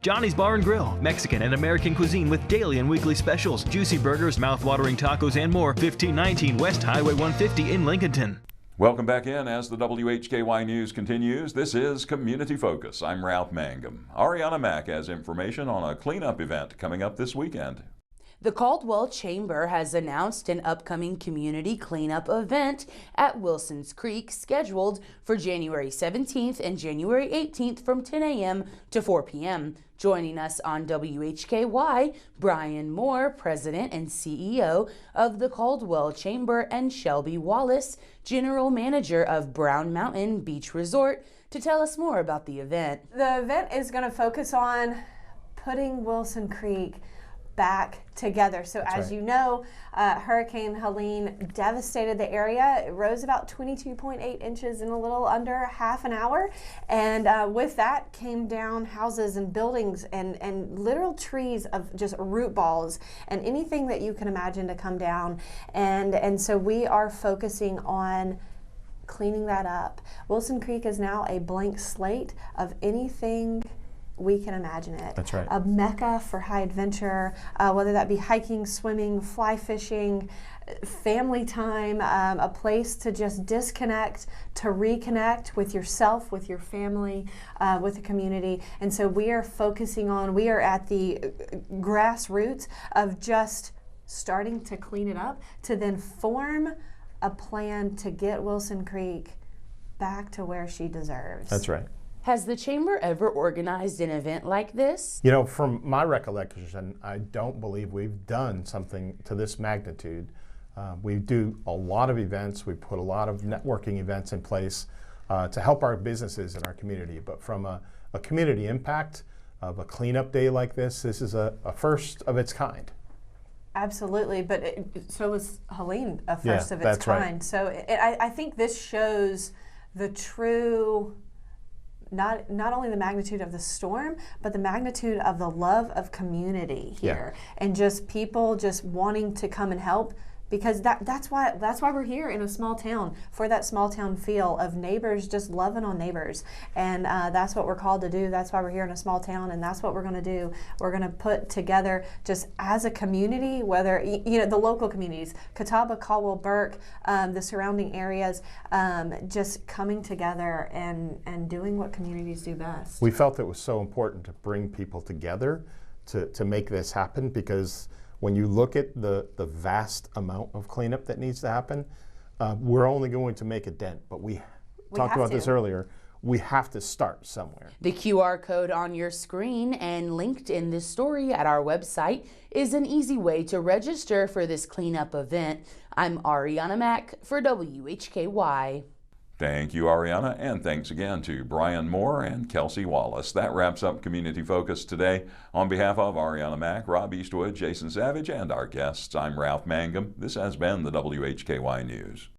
Johnny's Bar and Grill, Mexican and American cuisine with daily and weekly specials, juicy burgers, mouth-watering tacos, and more. 1519 West Highway 150 in Lincolnton. Welcome back in as the WHKY News continues. This is Community Focus. I'm Ralph Mangum. Arianna Mack has information on a cleanup event coming up this weekend. The Caldwell Chamber has announced an upcoming community cleanup event at Wilson's Creek scheduled for January 17th and January 18th from 10 a.m. to 4 p.m. Joining us on WHKY, Bryan Moore, President and CEO of the Caldwell Chamber, and Kelsey Wallace, General Manager of Brown Mountain Beach Resort, to tell us more about the event. The event is going to focus on putting Wilson Creek back together. So as you know, Hurricane Helene devastated the area. It rose about 22.8 inches in a little under half an hour. And with that came down houses and buildings and literal trees of just root balls and anything that you can imagine to come down. And so we are focusing on cleaning that up. Wilson Creek is now a blank slate of anything we can imagine it. That's right. A mecca for high adventure, whether that be hiking, swimming, fly fishing, family time, a place to just disconnect, to reconnect with yourself, with your family, with the community. And so we are focusing on, we are at the grassroots of just starting to clean it up, to then form a plan to get Wilson Creek back to where she deserves. That's right. Has the Chamber ever organized an event like this? You know, from my recollection, I don't believe we've done something to this magnitude. We do a lot of events. We put a lot of networking events in place to help our businesses and our community. But from a community impact of a cleanup day like this is a first of its kind. Absolutely, but so was Helene a first of its that's kind. Right. So I think this shows the true, not only the magnitude of the storm, but the magnitude of the love of community here, and just people just wanting to come and help, because that's why we're here in a small town, for that small town feel of neighbors just loving on neighbors. And that's what we're called to do. That's why we're here in a small town, and that's what we're going to do. We're going to put together, just as a community, whether the local communities, Catawba, Caldwell, Burke, the surrounding areas, just coming together and doing what communities do best. We felt it was so important to bring people together to make this happen, because when you look at the vast amount of cleanup that needs to happen, we're only going to make a dent. But we talked about this earlier. We have to start somewhere. The QR code on your screen and linked in this story at our website is an easy way to register for this cleanup event. I'm Arianna Mack for WHKY. Thank you, Arianna, and thanks again to Bryan Moore and Kelsey Wallace. That wraps up Community Focus today. On behalf of Arianna Mack, Rob Eastwood, Jason Savage, and our guests, I'm Ralph Mangum. This has been the WHKY News.